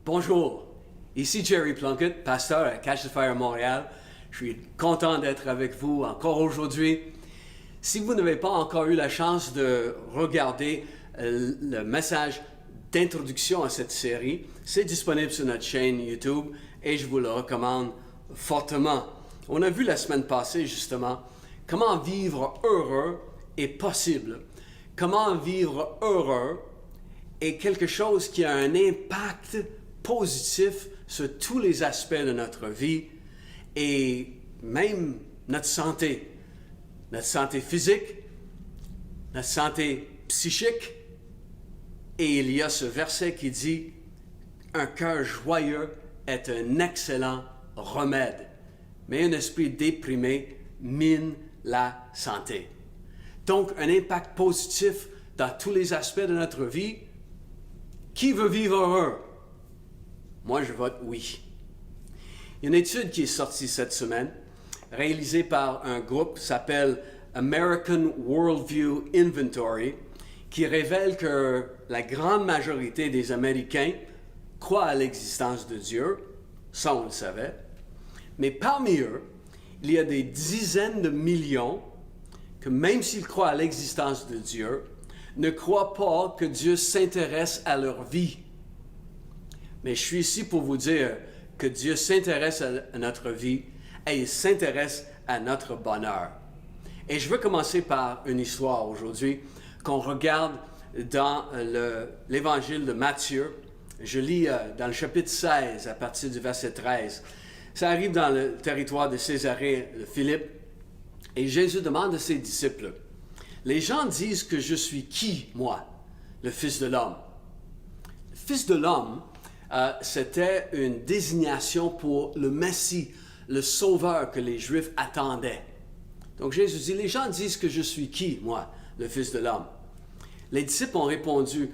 Bonjour, ici Jerry Plunkett, pasteur à Catch the Fire Montréal. Je suis content d'être avec vous encore aujourd'hui. Si vous n'avez pas encore eu la chance de regarder le message d'introduction à cette série, c'est disponible sur notre chaîne YouTube et je vous le recommande fortement. On a vu la semaine passée justement comment vivre heureux est possible. Comment vivre heureux est quelque chose qui a un impact positif sur tous les aspects de notre vie et même notre santé physique, notre santé psychique. Et il y a ce verset qui dit « Un cœur joyeux est un excellent remède, mais un esprit déprimé mine la santé. » Donc, un impact positif dans tous les aspects de notre vie. Qui veut vivre heureux? Moi, je vote oui. Il y a une étude qui est sortie cette semaine, réalisée par un groupe qui s'appelle American Worldview Inventory, qui révèle que la grande majorité des Américains croient à l'existence de Dieu, ça on le savait, mais parmi eux, il y a des dizaines de millions que même s'ils croient à l'existence de Dieu, ne croient pas que Dieu s'intéresse à leur vie. Mais je suis ici pour vous dire que Dieu s'intéresse à notre vie et il s'intéresse à notre bonheur. Et je veux commencer par une histoire aujourd'hui qu'on regarde dans l'évangile de Matthieu. Je lis dans le chapitre 16 à partir du verset 13. Ça arrive dans le territoire de Césarée de Philippe et Jésus demande à ses disciples, « Les gens disent que je suis qui, moi, le Fils de l'homme? » Le Fils de l'homme, c'était une désignation pour le Messie, le Sauveur que les Juifs attendaient. Donc Jésus dit, les gens disent que je suis qui, moi, le Fils de l'homme? Les disciples ont répondu,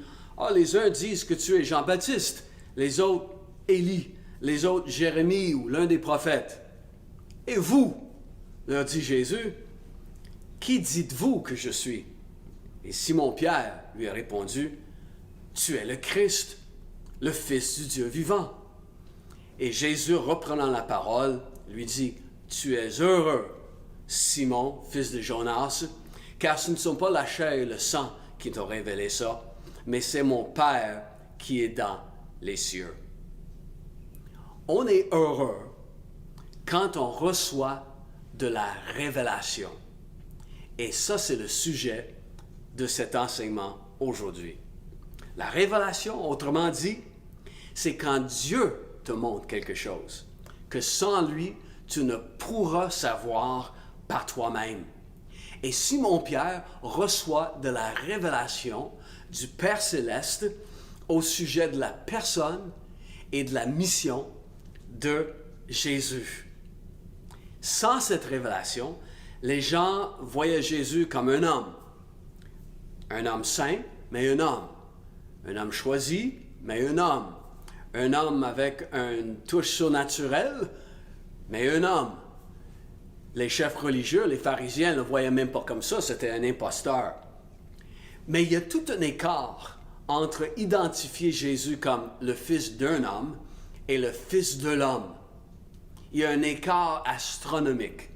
les uns disent que tu es Jean-Baptiste, les autres Élie, les autres Jérémie ou l'un des prophètes. Et vous, leur dit Jésus, qui dites-vous que je suis? Et Simon-Pierre lui a répondu, tu es le Christ, le Fils du Dieu vivant. Et Jésus, reprenant la parole, lui dit, tu es heureux, Simon, fils de Jonas, car ce ne sont pas la chair et le sang qui t'ont révélé ça, mais c'est mon Père qui est dans les cieux. On est heureux quand on reçoit de la révélation. Et ça, c'est le sujet de cet enseignement aujourd'hui. La révélation, autrement dit, c'est quand Dieu te montre quelque chose, que sans lui, tu ne pourras savoir par toi-même. Et Simon-Pierre reçoit de la révélation du Père Céleste au sujet de la personne et de la mission de Jésus. Sans cette révélation, les gens voyaient Jésus comme un homme saint, mais un homme choisi, mais un homme avec une touche surnaturelle, mais un homme. Les chefs religieux, les pharisiens ne le voyaient même pas comme ça, c'était un imposteur. Mais il y a tout un écart entre identifier Jésus comme le fils d'un homme et le fils de l'homme. Il y a un écart astronomique.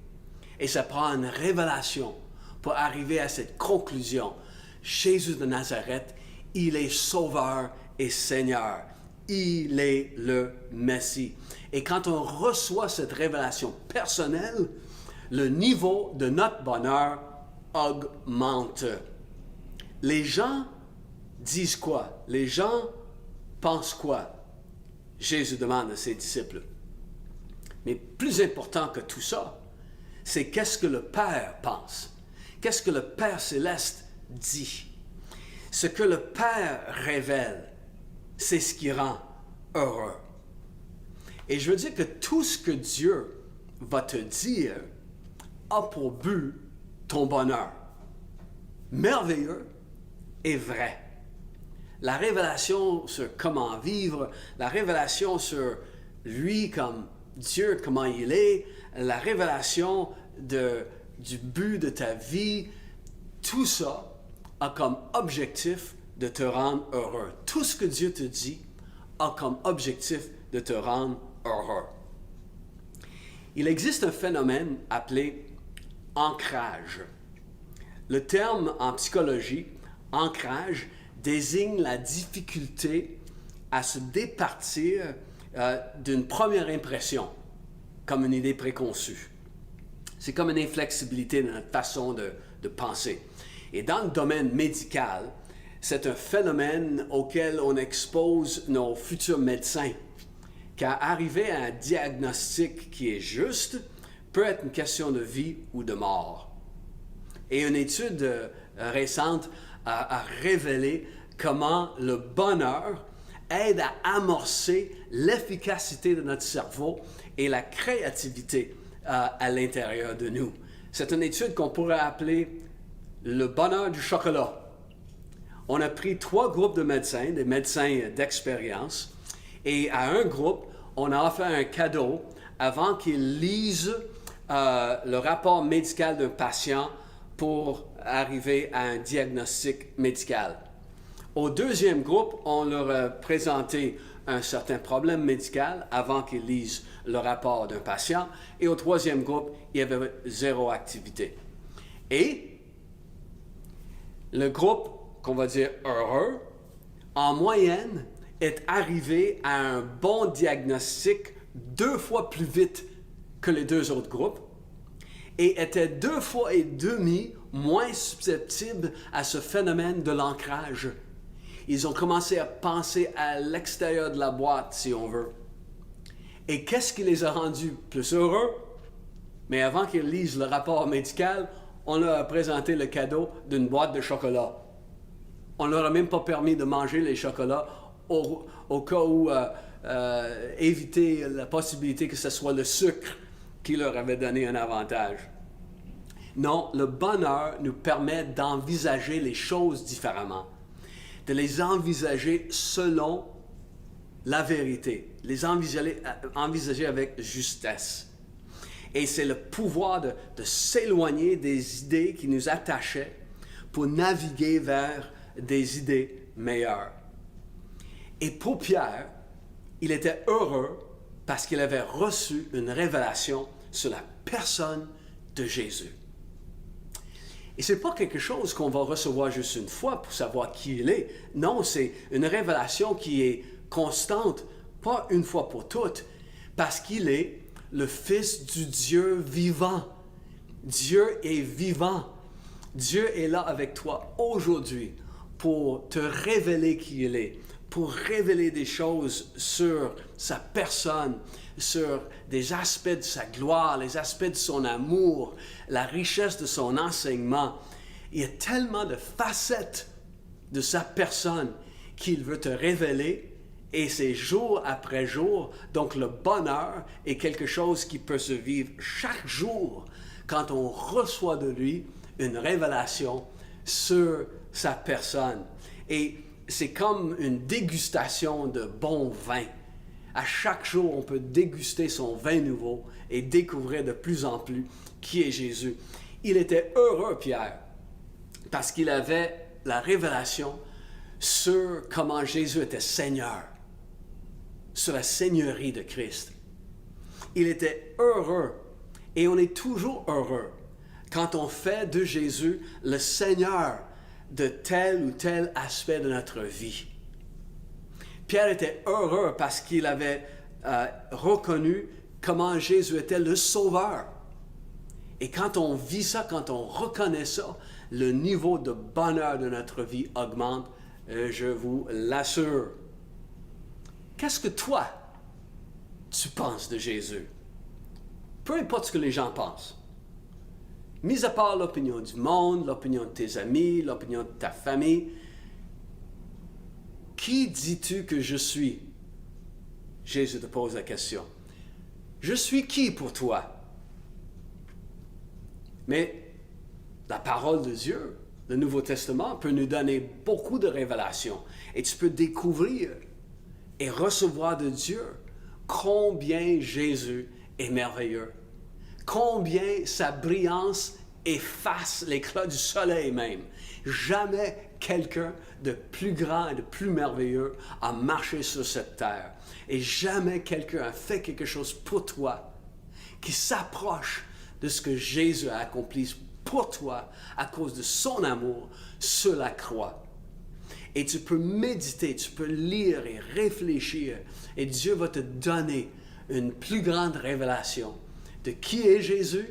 Et ça prend une révélation pour arriver à cette conclusion. Jésus de Nazareth, il est Sauveur et Seigneur. Il est le Messie. Et quand on reçoit cette révélation personnelle, le niveau de notre bonheur augmente. Les gens disent quoi? Les gens pensent quoi? Jésus demande à ses disciples. Mais plus important que tout ça, c'est qu'est-ce que le Père pense? Qu'est-ce que le Père Céleste dit? Ce que le Père révèle, c'est ce qui rend heureux. Et je veux dire que tout ce que Dieu va te dire a pour but ton bonheur. Merveilleux et vrai. La révélation sur comment vivre, la révélation sur lui comme Dieu, comment il est, la révélation du but de ta vie, tout ça a comme objectif de te rendre heureux. Tout ce que Dieu te dit a comme objectif de te rendre heureux. Il existe un phénomène appelé ancrage. Le terme en psychologie, ancrage, désigne la difficulté à se départir d'une première impression, comme une idée préconçue. C'est comme une inflexibilité dans notre façon de penser. Et dans le domaine médical, c'est un phénomène auquel on expose nos futurs médecins, car arriver à un diagnostic qui est juste peut être une question de vie ou de mort. Et une étude récente a révélé comment le bonheur aide à amorcer l'efficacité de notre cerveau et la créativité à l'intérieur de nous. C'est une étude qu'on pourrait appeler le bonheur du chocolat. On a pris 3 groupes de médecins, des médecins d'expérience, et à un groupe, on a offert un cadeau avant qu'ils lisent le rapport médical d'un patient pour arriver à un diagnostic médical. Au deuxième groupe, on leur a présenté un certain problème médical avant qu'ils lisent le rapport d'un patient. Et au troisième groupe, il y avait 0 activité. Et le groupe, qu'on va dire heureux, en moyenne, est arrivé à un bon diagnostic 2 fois plus vite que les 2 autres groupes et était 2 fois et demi moins susceptible à ce phénomène de l'ancrage. Ils ont commencé à penser à l'extérieur de la boîte, si on veut. Et qu'est-ce qui les a rendus plus heureux? Mais avant qu'ils lisent le rapport médical, on leur a présenté le cadeau d'une boîte de chocolat. On ne leur a même pas permis de manger les chocolats au cas où éviter la possibilité que ce soit le sucre qui leur avait donné un avantage. Non, le bonheur nous permet d'envisager les choses différemment, de les envisager selon la vérité, les envisager avec justesse. Et c'est le pouvoir de s'éloigner des idées qui nous attachaient pour naviguer vers des idées meilleures. Et pour Pierre, il était heureux parce qu'il avait reçu une révélation sur la personne de Jésus. Et ce n'est pas quelque chose qu'on va recevoir juste une fois pour savoir qui il est. Non, c'est une révélation qui est constante, pas une fois pour toutes, parce qu'il est le Fils du Dieu vivant. Dieu est vivant. Dieu est là avec toi aujourd'hui pour te révéler qui il est, pour révéler des choses sur sa personne, sur des aspects de sa gloire, les aspects de son amour, la richesse de son enseignement. Il y a tellement de facettes de sa personne qu'il veut te révéler, et c'est jour après jour. Donc le bonheur est quelque chose qui peut se vivre chaque jour quand on reçoit de lui une révélation sur sa personne. Et c'est comme une dégustation de bon vin. À chaque jour, on peut déguster son vin nouveau et découvrir de plus en plus qui est Jésus. Il était heureux, Pierre, parce qu'il avait la révélation sur comment Jésus était Seigneur, sur la seigneurie de Christ. Il était heureux, et on est toujours heureux quand on fait de Jésus le Seigneur de tel ou tel aspect de notre vie. Pierre était heureux parce qu'il avait reconnu comment Jésus était le Sauveur. Et quand on vit ça, quand on reconnaît ça, le niveau de bonheur de notre vie augmente, je vous l'assure. Qu'est-ce que toi, tu penses de Jésus? Peu importe ce que les gens pensent. Mis à part l'opinion du monde, l'opinion de tes amis, l'opinion de ta famille, qui dis-tu que je suis? Jésus te pose la question. Je suis qui pour toi? Mais la parole de Dieu, le Nouveau Testament, peut nous donner beaucoup de révélations. Et tu peux découvrir et recevoir de Dieu combien Jésus est merveilleux. Combien sa brillance efface l'éclat du soleil même. Jamais quelqu'un de plus grand et de plus merveilleux a marché sur cette terre. Et jamais quelqu'un a fait quelque chose pour toi qui s'approche de ce que Jésus a accompli pour toi à cause de son amour sur la croix. Et tu peux méditer, tu peux lire et réfléchir, et Dieu va te donner une plus grande révélation de qui est Jésus,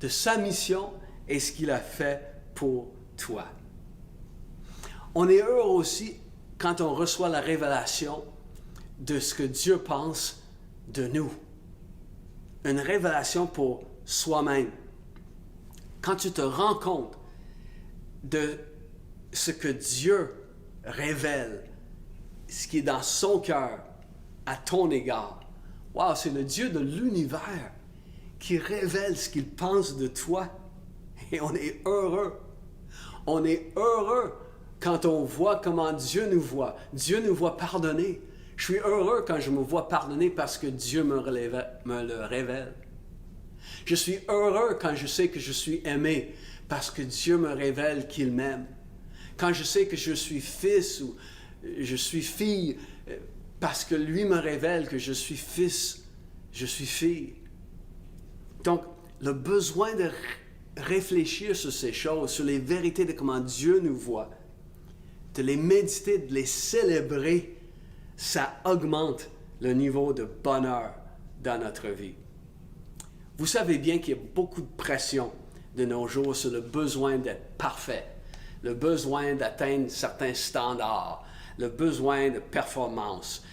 de sa mission et ce qu'il a fait pour toi. On est heureux aussi quand on reçoit la révélation de ce que Dieu pense de nous. Une révélation pour soi-même. Quand tu te rends compte de ce que Dieu révèle, ce qui est dans son cœur à ton égard. Wow, c'est le Dieu de l'univers qui révèle ce qu'il pense de toi. Et on est heureux. On est heureux quand on voit comment Dieu nous voit. Dieu nous voit pardonner. Je suis heureux quand je me vois pardonner parce que Dieu me le révèle. Je suis heureux quand je sais que je suis aimé parce que Dieu me révèle qu'il m'aime. Quand je sais que je suis fils ou je suis fille, parce que lui me révèle que je suis fils, je suis fille. Donc, le besoin de réfléchir sur ces choses, sur les vérités de comment Dieu nous voit, de les méditer, de les célébrer, ça augmente le niveau de bonheur dans notre vie. Vous savez bien qu'il y a beaucoup de pression de nos jours sur le besoin d'être parfait, le besoin d'atteindre certains standards, le besoin de performance.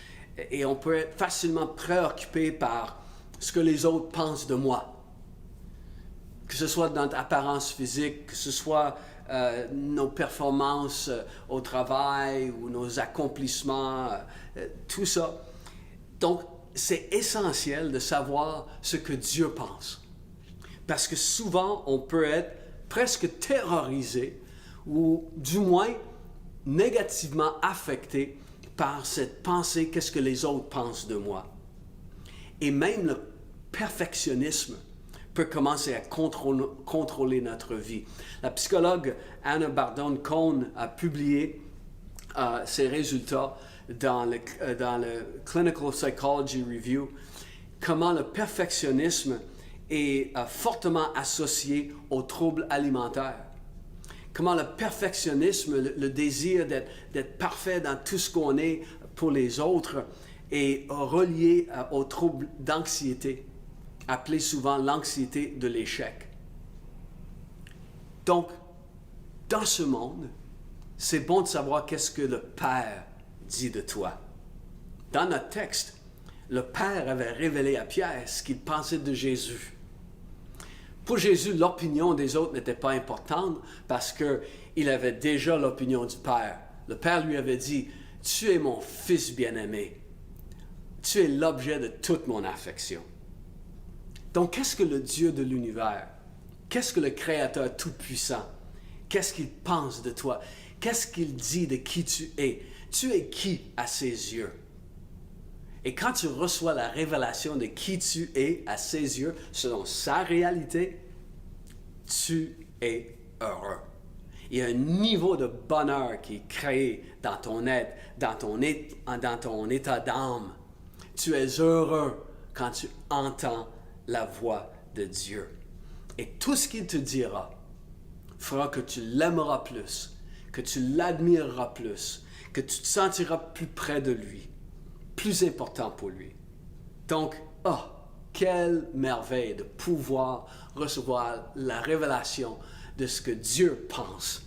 Et on peut être facilement préoccupé par ce que les autres pensent de moi. Que ce soit dans notre apparence physique, que ce soit nos performances au travail ou nos accomplissements, tout ça. Donc, c'est essentiel de savoir ce que Dieu pense. Parce que souvent, on peut être presque terrorisé ou du moins négativement affecté par cette pensée, qu'est-ce que les autres pensent de moi. Et même le perfectionnisme peut commencer à contrôler notre vie. La psychologue Anna Bardone-Cohn a publié ses résultats dans le Clinical Psychology Review, comment le perfectionnisme est fortement associé aux troubles alimentaires. Comment le perfectionnisme, le désir d'être parfait dans tout ce qu'on est pour les autres, est relié aux troubles d'anxiété, appelé souvent l'anxiété de l'échec. Donc, dans ce monde, c'est bon de savoir qu'est-ce que le Père dit de toi. Dans notre texte, le Père avait révélé à Pierre ce qu'il pensait de Jésus. Pour Jésus, l'opinion des autres n'était pas importante parce qu'il avait déjà l'opinion du Père. Le Père lui avait dit, « Tu es mon Fils bien-aimé. Tu es l'objet de toute mon affection. » Donc, qu'est-ce que le Dieu de l'univers, qu'est-ce que le Créateur tout-puissant, qu'est-ce qu'il pense de toi? Qu'est-ce qu'il dit de qui tu es? Tu es qui à ses yeux? Et quand tu reçois la révélation de qui tu es à ses yeux, selon sa réalité, tu es heureux. Il y a un niveau de bonheur qui est créé dans ton être, dans ton état d'âme. Tu es heureux quand tu entends la voix de Dieu. Et tout ce qu'il te dira fera que tu l'aimeras plus, que tu l'admireras plus, que tu te sentiras plus près de lui, plus important pour lui. Donc, quelle merveille de pouvoir recevoir la révélation de ce que Dieu pense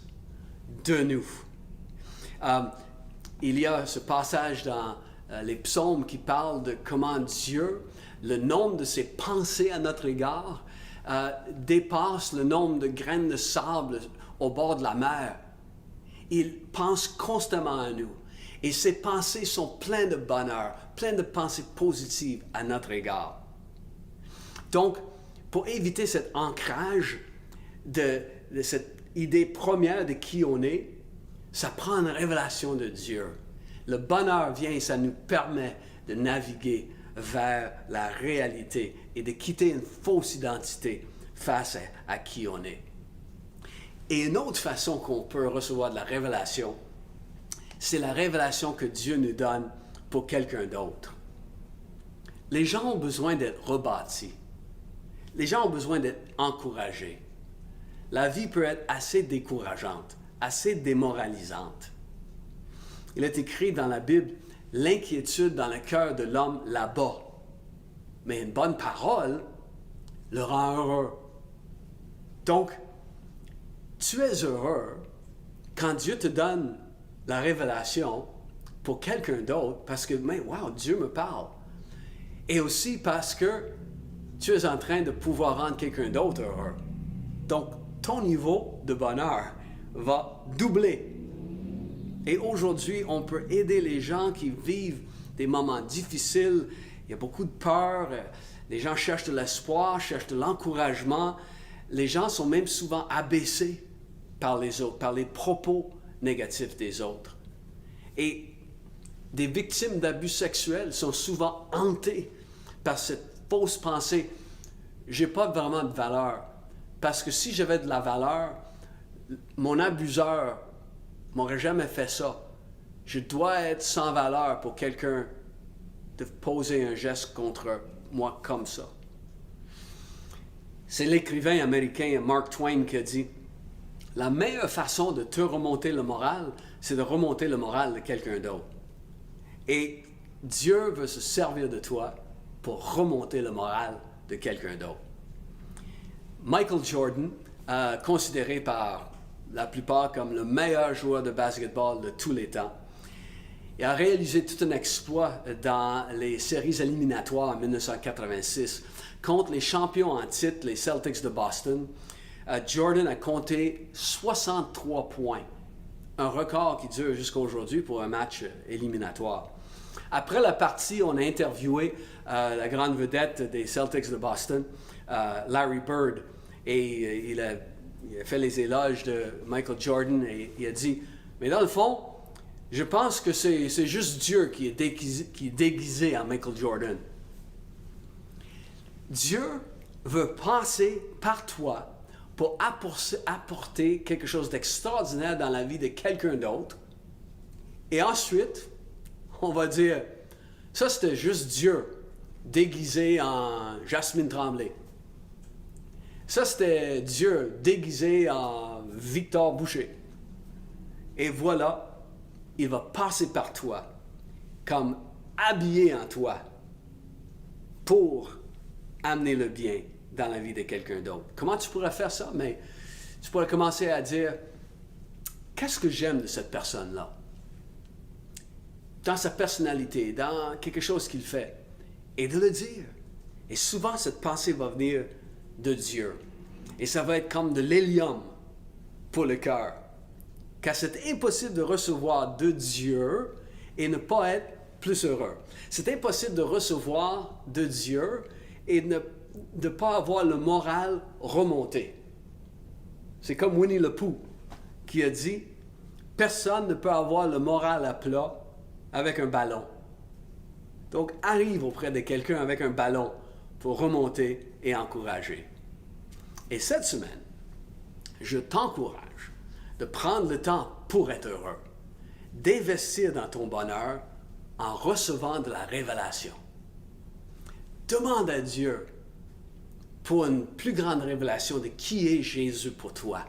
de nous. Il y a ce passage dans les psaumes qui parle de comment Dieu, le nombre de ses pensées à notre égard, dépasse le nombre de graines de sable au bord de la mer. Il pense constamment à nous. Et ses pensées sont pleines de bonheur, pleines de pensées positives à notre égard. Donc, pour éviter cet ancrage de cette idée première de qui on est, ça prend une révélation de Dieu. Le bonheur vient et ça nous permet de naviguer vers la réalité et de quitter une fausse identité face à qui on est. Et une autre façon qu'on peut recevoir de la révélation, c'est la révélation que Dieu nous donne pour quelqu'un d'autre. Les gens ont besoin d'être rebâtis. Les gens ont besoin d'être encouragés. La vie peut être assez décourageante, assez démoralisante. Il est écrit dans la Bible, l'inquiétude dans le cœur de l'homme l'abat. Mais une bonne parole le rend heureux. Donc, tu es heureux quand Dieu te donne la révélation pour quelqu'un d'autre parce que, mais wow, Dieu me parle. Et aussi parce que tu es en train de pouvoir rendre quelqu'un d'autre heureux. Donc, ton niveau de bonheur va doubler. Et aujourd'hui, on peut aider les gens qui vivent des moments difficiles. Il y a beaucoup de peur. Les gens cherchent de l'espoir, cherchent de l'encouragement. Les gens sont même souvent abaissés par les autres, par les propos négatifs des autres. Et des victimes d'abus sexuels sont souvent hantées par cette fausse pensée. Je n'ai pas vraiment de valeur. Parce que si j'avais de la valeur, mon abuseur m'aurait jamais fait ça. Je dois être sans valeur pour quelqu'un de poser un geste contre moi comme ça. C'est l'écrivain américain Mark Twain qui a dit « La meilleure façon de te remonter le moral, c'est de remonter le moral de quelqu'un d'autre. » Et Dieu veut se servir de toi pour remonter le moral de quelqu'un d'autre. Michael Jordan, considéré par la plupart comme le meilleur joueur de basketball de tous les temps, il a réalisé tout un exploit dans les séries éliminatoires en 1986 contre les champions en titre, les Celtics de Boston. Jordan a compté 63 points, un record qui dure jusqu'à aujourd'hui pour un match éliminatoire. Après la partie, on a interviewé la grande vedette des Celtics de Boston, Larry Bird, et il a fait les éloges de Michael Jordan et il a dit « Mais dans le fond, je pense que c'est juste Dieu qui est déguisé en Michael Jordan. » Dieu veut passer par toi pour apporter quelque chose d'extraordinaire dans la vie de quelqu'un d'autre. Et ensuite, on va dire, ça c'était juste Dieu déguisé en Jasmine Tremblay. Ça c'était Dieu déguisé en Victor Boucher. Et voilà, il va passer par toi, comme habillé en toi, pour amener le bien dans la vie de quelqu'un d'autre. Comment tu pourrais faire ça? Mais tu pourrais commencer à dire, qu'est-ce que j'aime de cette personne-là? Dans sa personnalité, dans quelque chose qu'il fait. Et de le dire. Et souvent, cette pensée va venir de Dieu. Et ça va être comme de l'hélium pour le cœur. Car c'est impossible de recevoir de Dieu et ne pas être plus heureux. C'est impossible de recevoir de Dieu et de ne pas avoir le moral remonté. C'est comme Winnie le Pooh qui a dit « Personne ne peut avoir le moral à plat avec un ballon. » Donc, arrive auprès de quelqu'un avec un ballon pour remonter et encourager. Et cette semaine, je t'encourage de prendre le temps pour être heureux, d'investir dans ton bonheur en recevant de la révélation. Demande à Dieu pour une plus grande révélation de qui est Jésus pour toi,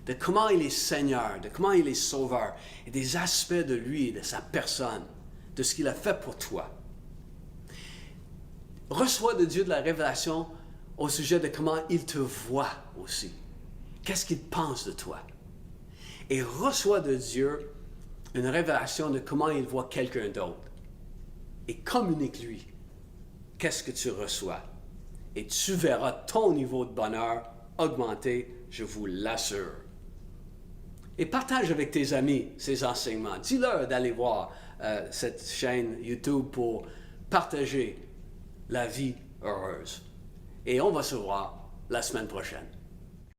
de comment il est Seigneur, de comment il est Sauveur, et des aspects de lui, de sa personne, de ce qu'il a fait pour toi. Reçois de Dieu de la révélation au sujet de comment il te voit aussi. Qu'est-ce qu'il pense de toi? Et reçois de Dieu une révélation de comment il voit quelqu'un d'autre. Et communique-lui qu'est-ce que tu reçois. Et tu verras ton niveau de bonheur augmenter, je vous l'assure. Et partage avec tes amis ces enseignements. Dis-leur d'aller voir cette chaîne YouTube pour partager la vie heureuse. Et on va se voir la semaine prochaine.